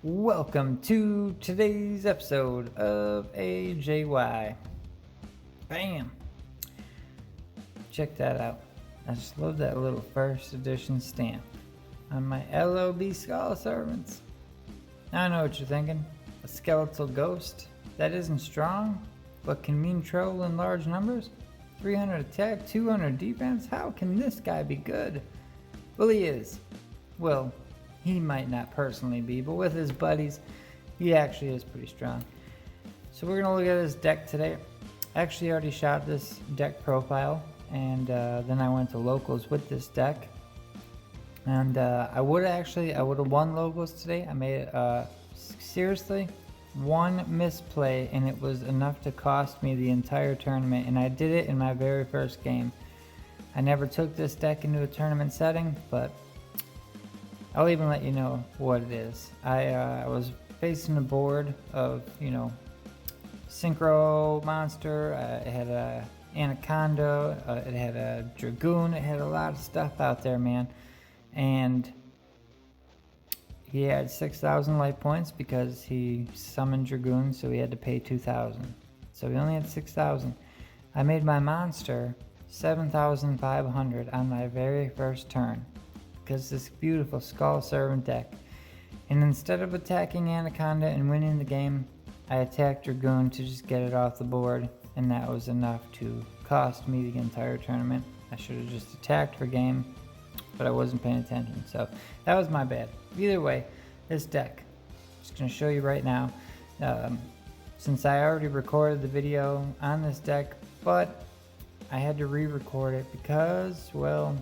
Welcome to today's episode of AJY. Bam! Check that out. I just love that little first edition stamp on my LOB Skull Servants. I know what you're thinking. A skeletal ghost that isn't strong, but can mean trouble in large numbers? 300 attack, 200 defense? How can this guy be good? Well, he is. Well, he might not personally be, but with his buddies, he actually is pretty strong. So we're going to look at his deck today. I actually already shot this deck profile, and then I went to locals with this deck. And I would have won locals today. I made seriously one misplay, and it was enough to cost me the entire tournament, and I did it in my very first game. I never took this deck into a tournament setting, but I'll even let you know what it is. I was facing a board of, Synchro Monster. It had a Anaconda. It had a Dragoon. It had a lot of stuff out there, man. And he had 6,000 life points because he summoned Dragoon, so he had to pay 2,000. So he only had 6,000. I made my monster 7,500 on my very first turn, because this beautiful Skull Servant deck. And instead of attacking Anaconda and winning the game, I attacked Dragoon to just get it off the board, and that was enough to cost me the entire tournament. I should have just attacked for game, but I wasn't paying attention, so that was my bad. Either way, this deck, I'm just going to show you right now. Since I already recorded the video on this deck, but I had to re-record it because, well,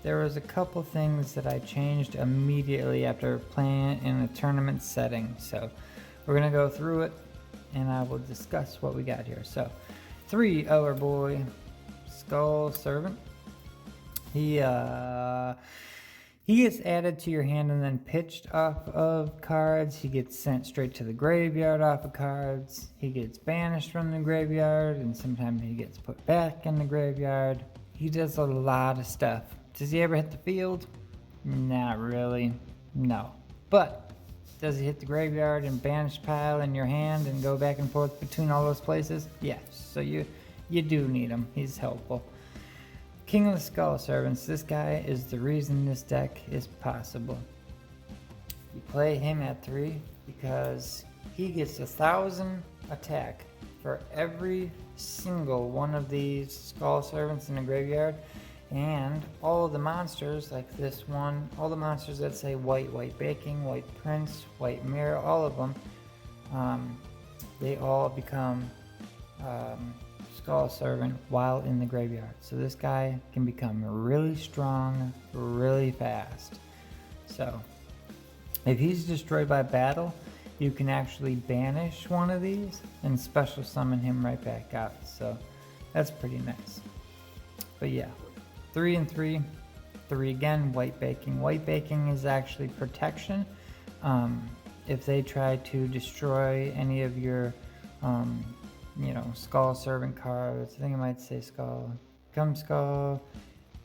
there was a couple things that I changed immediately after playing it in a tournament setting. So we're going to go through it, and I will discuss what we got here. So 3, our boy Skull Servant. He gets added to your hand and then pitched off of cards. He gets sent straight to the graveyard off of cards. He gets banished from the graveyard, and sometimes he gets put back in the graveyard. He does a lot of stuff. Does he ever hit the field? Not really, no. But does he hit the graveyard and banish pile in your hand and go back and forth between all those places? Yes, so you do need him. He's helpful. King of the Skull Servants. This guy is the reason this deck is possible. You play him at 3 because he gets 1,000 attack for every single one of these Skull Servants in the graveyard. And all of the monsters, like this one, all the monsters that say white baking, white prince, white mirror, all of them, they all become Skull Servant while in the graveyard. So this guy can become really strong, really fast. So if he's destroyed by battle, you can actually banish one of these and special summon him right back out. So that's pretty nice. But yeah. 3 and 3 again, white baking. White baking is actually protection. If they try to destroy any of your, Skull Servant cards, I think it might say Skull.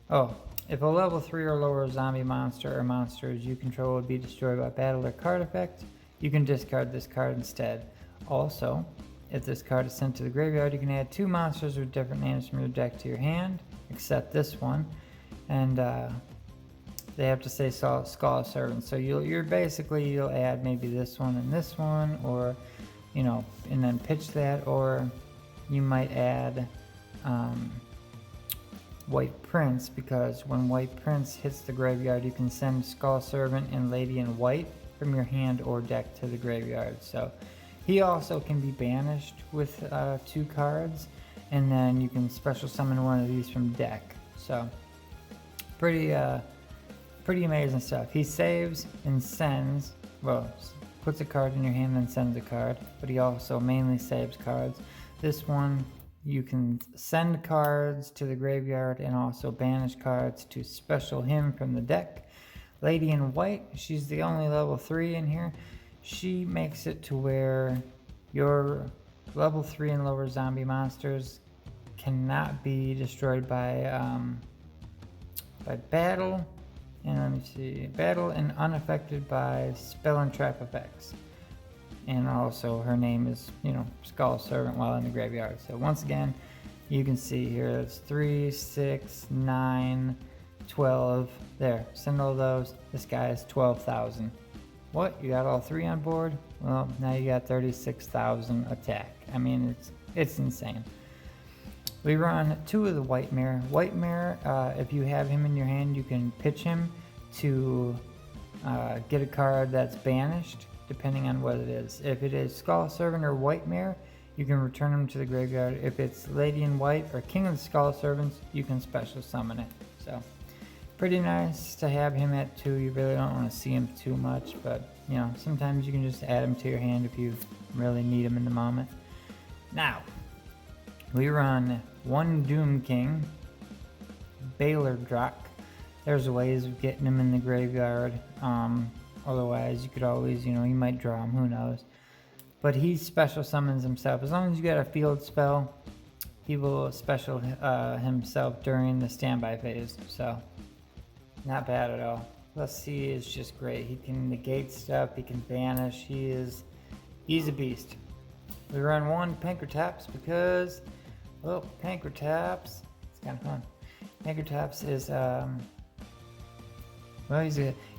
Oh, if a level 3 or lower zombie monster or monsters you control would be destroyed by battle or card effect, you can discard this card instead. Also, if this card is sent to the graveyard, you can add 2 monsters with different names from your deck to your hand, except this one, and they have to say Skull Servant. So you'll add maybe this one, or and then pitch that, or you might add White Prince, because when White Prince hits the graveyard, you can send Skull Servant and Lady in White from your hand or deck to the graveyard. So he also can be banished with 2 cards, and then you can special summon one of these from deck. So pretty amazing stuff. He saves and sends, puts a card in your hand and sends a card, but he also mainly saves cards. This one, you can send cards to the graveyard and also banish cards to special him from the deck. Lady in White, she's the only level 3 in here. She makes it to where your level 3 and lower zombie monsters cannot be destroyed by battle, And let me see, battle and unaffected by spell and trap effects. And also her name is, you know, Skull Servant while in the graveyard. So once again, you can see here it's 3, 6, 9, 12. There, send all those. This guy is 12,000. What? You got all 3 on board? Well, now you got 36,000 attack. I mean, it's insane. We run 2 of the White Mare. White Mare, if you have him in your hand, you can pitch him to get a card that's banished, depending on what it is. If it is Skull Servant or White Mare, you can return him to the graveyard. If it's Lady in White or King of the Skull Servants, you can special summon it. So, pretty nice to have him at 2. You really don't want to see him too much, but you know, sometimes you can just add him to your hand if you really need him in the moment. Now, we run 1 Doom King, Baylor Drock. There's ways of getting him in the graveyard. Otherwise, you could always, you know, you might draw him, who knows. But he special summons himself. As long as you got a field spell, he will special himself during the standby phase. So, not bad at all. Let's see, is just great. He can negate stuff, he can banish, he's a beast. We run 1 Pankrataps because, well, Pankrataps, it's kind of fun. Pankrataps is, well,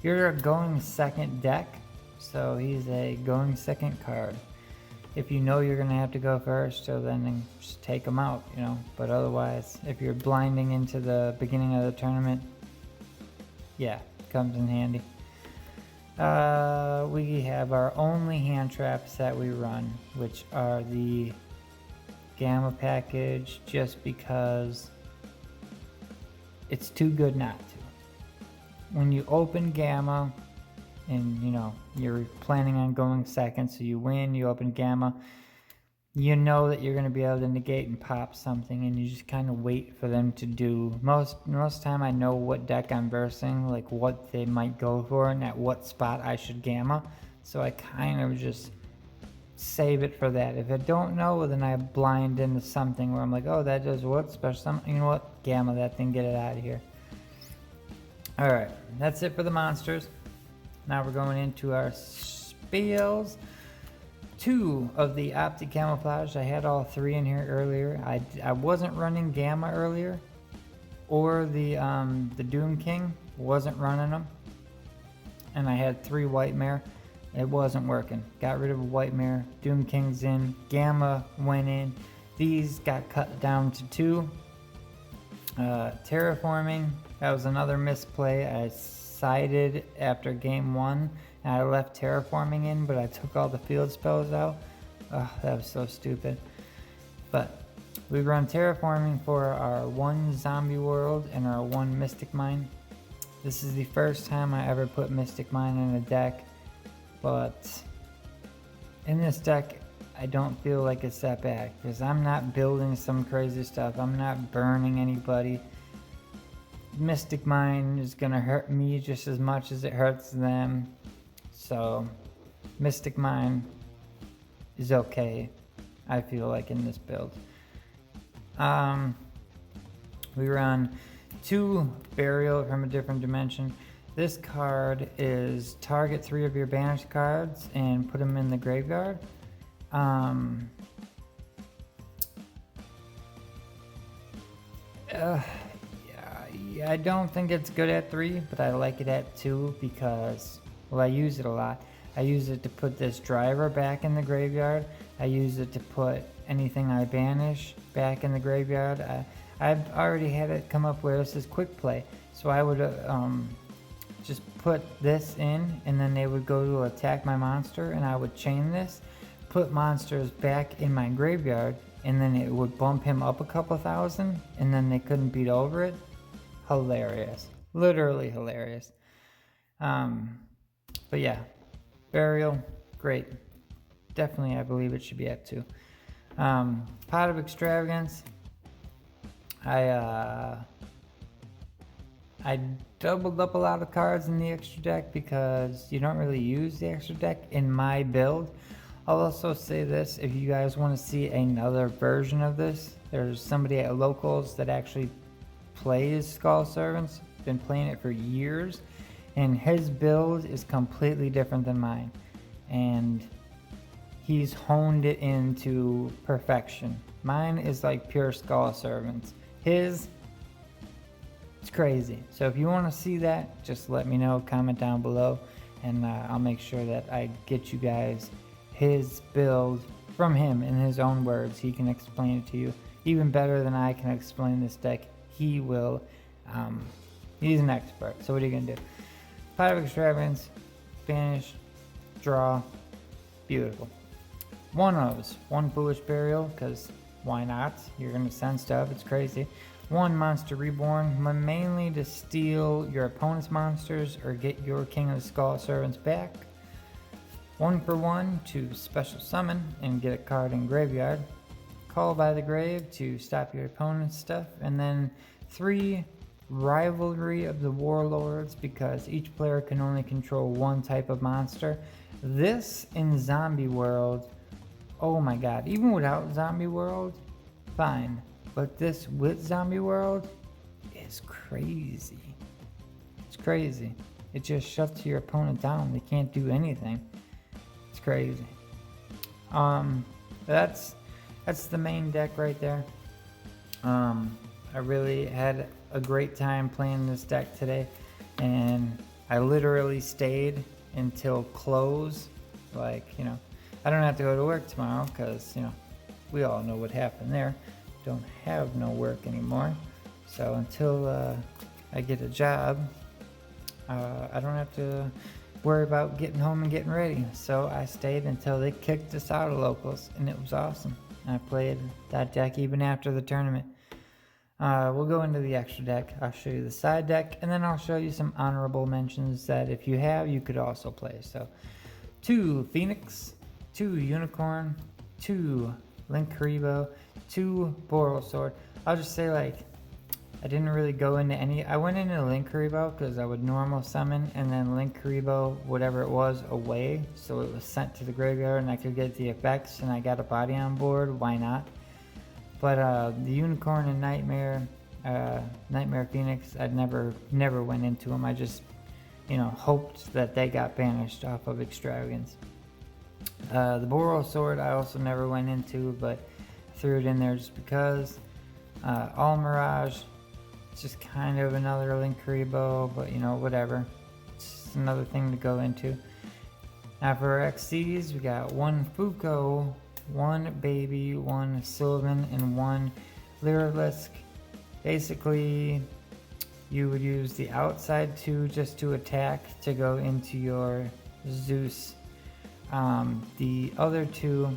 you're a going second deck, so he's a going second card. If you know you're going to have to go first, so then just take him out, you know. But otherwise, if you're blinding into the beginning of the tournament, yeah, comes in handy. We have our only hand traps that we run, which are the Gamma package, just because it's too good not to. When you open Gamma, and you know, you're planning on going second, so you win, you open Gamma, you know that you're going to be able to negate and pop something, and you just kind of wait for them to do. Most time I know what deck I'm versing, like what they might go for and at what spot I should Gamma, so I kind of just save it for that. If I don't know, then I blind into something where I'm like, oh, that does what special something, you know what, Gamma that thing, get it out of here. Alright, that's it for the monsters. Now we're going into our spells. 2 of the Optic Camouflage. I had all 3 in here earlier. I wasn't running Gamma earlier, or the Doom King, wasn't running them. And I had 3 White Mare. It wasn't working. Got rid of a White Mare. Doom King's in. Gamma went in. These got cut down to 2. Terraforming. That was another misplay. I sided after game 1. And I left Terraforming in, but I took all the field spells out. Oh, that was so stupid. But we run Terraforming for our 1 Zombie World and our 1 Mystic Mine. This is the first time I ever put Mystic Mine in a deck, but in this deck, I don't feel like it's that bad, because I'm not building some crazy stuff. I'm not burning anybody. Mystic Mine is going to hurt me just as much as it hurts them. So, Mystic Mine is okay, I feel like, in this build. We run 2 Burial from a different dimension. This card is target 3 of your banished cards and put them in the graveyard. I don't think it's good at 3, but I like it at 2 because, well, I use it a lot. I use it to put this driver back in the graveyard. I use it to put anything I banish back in the graveyard. I've already had it come up where this is quick play. So I would just put this in, and then they would go to attack my monster, and I would chain this, put monsters back in my graveyard, and then it would bump him up a couple thousand, and then they couldn't beat over it. Hilarious. Literally hilarious. But yeah, Burial, great. Definitely, I believe it should be at 2. Pot of Extravagance. I doubled up a lot of cards in the extra deck because you don't really use the extra deck in my build. I'll also say this, if you guys want to see another version of this, there's somebody at Locals that actually plays Skull Servants, been playing it for years, And his build is completely different than mine. And he's honed it into perfection. Mine is like pure Skull Servants. His, it's crazy. So if you want to see that, just let me know, comment down below, and I'll make sure that I get you guys his build from him in his own words. He can explain it to you even better than I can explain this deck. He will. He's an expert. So what are you gonna do? 5 Extravagance, Banish, draw, beautiful. 1 O's, 1 Foolish Burial, because why not? You're gonna send stuff, it's crazy. 1 Monster Reborn, mainly to steal your opponent's monsters or get your King of the Skull Servants back. 1 for 1 to special summon and get a card in graveyard. Call by the Grave to stop your opponent's stuff. And then 3 Rivalry of the Warlords, because each player can only control 1 type of monster. This in Zombie World, oh my god, even without Zombie World, fine. But this with Zombie World is crazy. It's crazy. It just shuts your opponent down. They can't do anything. It's crazy. That's the main deck right there. I really had a great time playing this deck today, and I literally stayed until close. Like, you know, I don't have to go to work tomorrow because, you know, we all know what happened there. Don't have no work anymore. So until I get a job, I don't have to worry about getting home and getting ready. So I stayed until they kicked us out of locals, and it was awesome. I played that deck even after the tournament. We'll go into the extra deck. I'll show you the side deck, and then I'll show you some honorable mentions that if you have, you could also play. So 2 Phoenix, 2 Unicorn, 2 Link Karibo, 2 Boral Sword. I'll just say, like, I didn't really go into any. I went into Link Karibo because I would normal summon and then Link Karibo, whatever it was, away. So it was sent to the graveyard and I could get the effects, and I got a body on board. Why not? But the Unicorn and Nightmare Phoenix, I'd never went into them. I just, you know, hoped that they got banished off of Extravagance. The Boral Sword I also never went into, but threw it in there just because. All Mirage, it's just kind of another Link Karibo, but you know, whatever. It's just another thing to go into. Now for XCs, we got 1 Fuko, 1 Baby, 1 Sylvan, and 1 Lyrilisk. Basically, you would use the outside 2 just to attack to go into your Zeus. The other 2,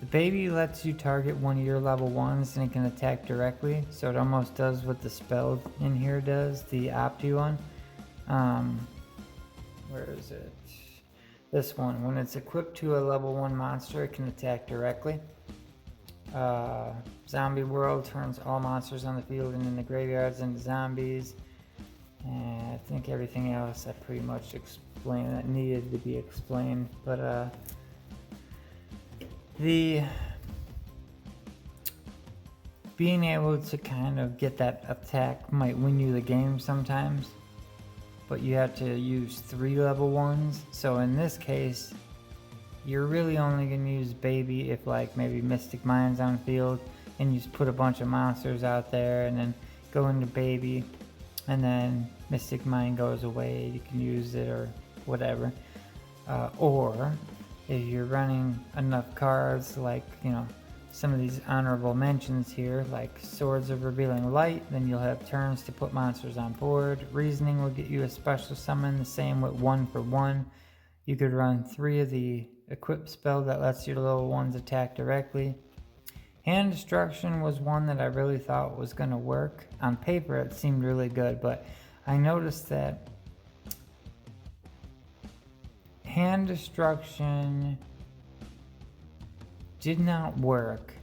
the Baby lets you target one of your level 1s and it can attack directly, so it almost does what the spell in here does, the Opti one. Where is it? This one. When it's equipped to a level 1 monster, it can attack directly. Zombie World turns all monsters on the field and in the graveyards into zombies. And I think everything else I pretty much explained that needed to be explained. But the being able to kind of get that attack might win you the game sometimes, but you have to use 3 level 1s. So in this case, you're really only going to use Baby if, like, maybe Mystic Mind's on field and you just put a bunch of monsters out there and then go into Baby, and then Mystic Mind goes away, you can use it or whatever. Or if you're running enough cards, like, you know, some of these honorable mentions here, like Swords of Revealing Light, then you'll have turns to put monsters on board. Reasoning will get you a special summon, the same with 1 for 1. You could run 3 of the equip spell that lets your little ones attack directly. Hand Destruction was one that I really thought was going to work. On paper it seemed really good, but I noticed that Hand Destruction did not work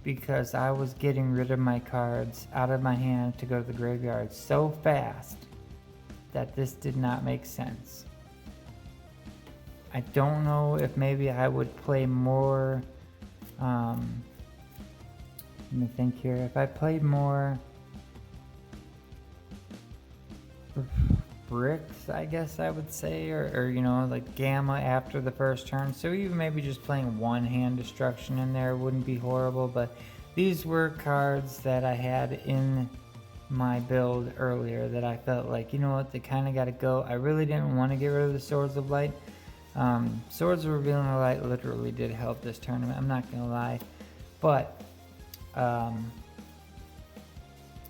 because I was getting rid of my cards out of my hand to go to the graveyard so fast that this did not make sense. I don't know if maybe I would play more, let me think here, if I played more bricks, I guess I would say, or you know, like gamma after the first turn. So even maybe just playing one hand destruction in there wouldn't be horrible, but these were cards that I had in my build earlier that I felt like, you know what, they kind of got to go. I really didn't want to get rid of the Swords of Light. Swords of Revealing the Light literally did help this tournament, I'm not gonna lie, but I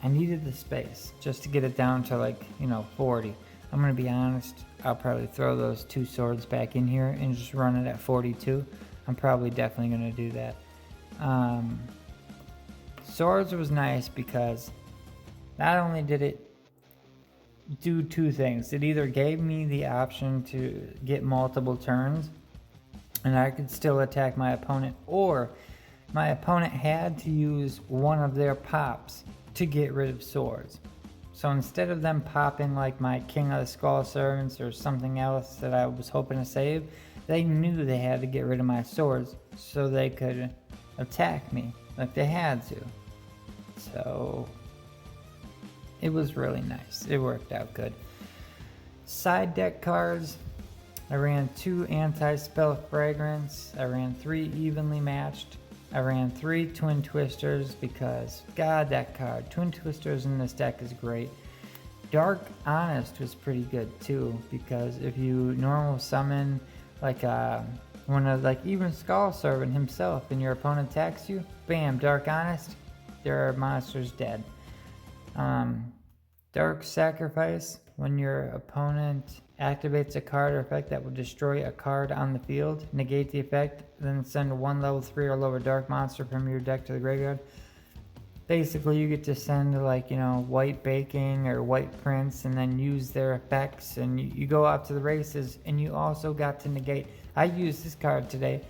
needed the space just to get it down to, like, you know, 40. I'm gonna be honest, I'll probably throw those 2 swords back in here and just run it at 42. I'm probably definitely gonna do that. Swords was nice because not only did it do 2 things, it either gave me the option to get multiple turns and I could still attack my opponent, or my opponent had to use one of their pops to get rid of swords. So instead of them popping like my King of the Skull Servants or something else that I was hoping to save, they knew they had to get rid of my swords so they could attack me like they had to. So it was really nice. It worked out good. Side deck cards, I ran 2 Anti-Spell Fragrance. I ran 3 Evenly Matched. I ran 3 Twin Twisters because, god, that card. Twin Twisters in this deck is great. Dark Honest was pretty good too, because if you normal summon like one of, like, even Skull Servant himself and your opponent attacks you, bam, Dark Honest, their monster's dead. Dark Sacrifice, when your opponent activates a card or effect that will destroy a card on the field, negate the effect, then send 1 level 3 or lower dark monster from your deck to the graveyard. Basically, you get to send, like, you know, White Baking or White Prince and then use their effects, and you go out to the races, and you also got to negate. I used this card today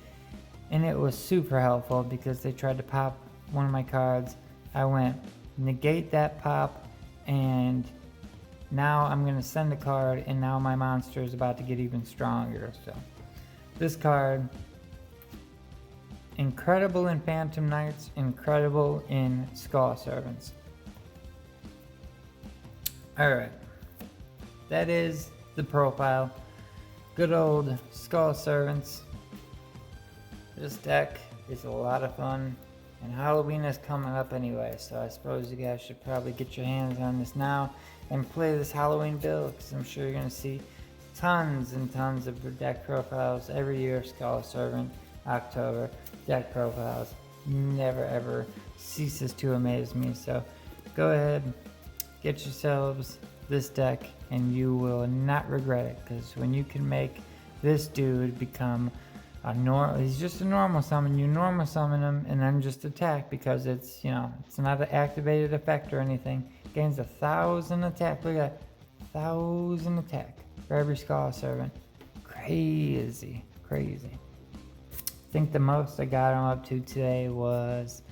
and it was super helpful because they tried to pop one of my cards. I went negate that pop, and now I'm going to send a card, and now my monster is about to get even stronger. So this card, incredible in Phantom Knights, incredible in Skull Servants. Alright, that is the profile. Good old Skull Servants. This deck is a lot of fun, and Halloween is coming up anyway, so I suppose you guys should probably get your hands on this now and play this Halloween build, because I'm sure you're going to see tons and tons of deck profiles every year. Skull Servant, October, deck profiles never ever ceases to amaze me. So go ahead, get yourselves this deck, and you will not regret it, because when you can make this dude become a normal, he's just a normal summon, you normal summon him and then just attack, because it's, you know, it's not an activated effect or anything. Gains 1,000 attack. Look at that, 1,000 attack for every Skull Servant. Crazy, crazy. I think the most I got him up to today was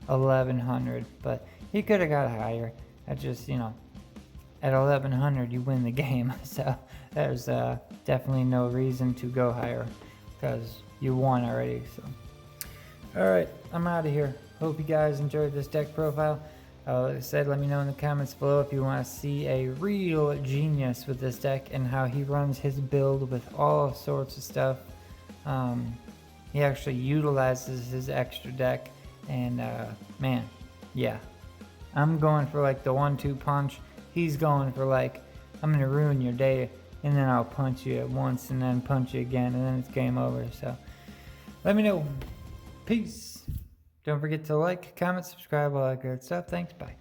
1,100, but he could have got higher. I just, you know, at 1,100 you win the game, so there's definitely no reason to go higher, because you won already. So alright, I'm out of here. Hope you guys enjoyed this deck profile. Like I said, let me know in the comments below if you want to see a real genius with this deck and how he runs his build with all sorts of stuff. He actually utilizes his extra deck, and man, yeah, I'm going for like the 1-2 punch. He's going for like, I'm gonna ruin your day, and then I'll punch you at once and then punch you again, and then it's game over. So let me know. Peace. Don't forget to like, comment, subscribe, all that good stuff. Thanks, bye.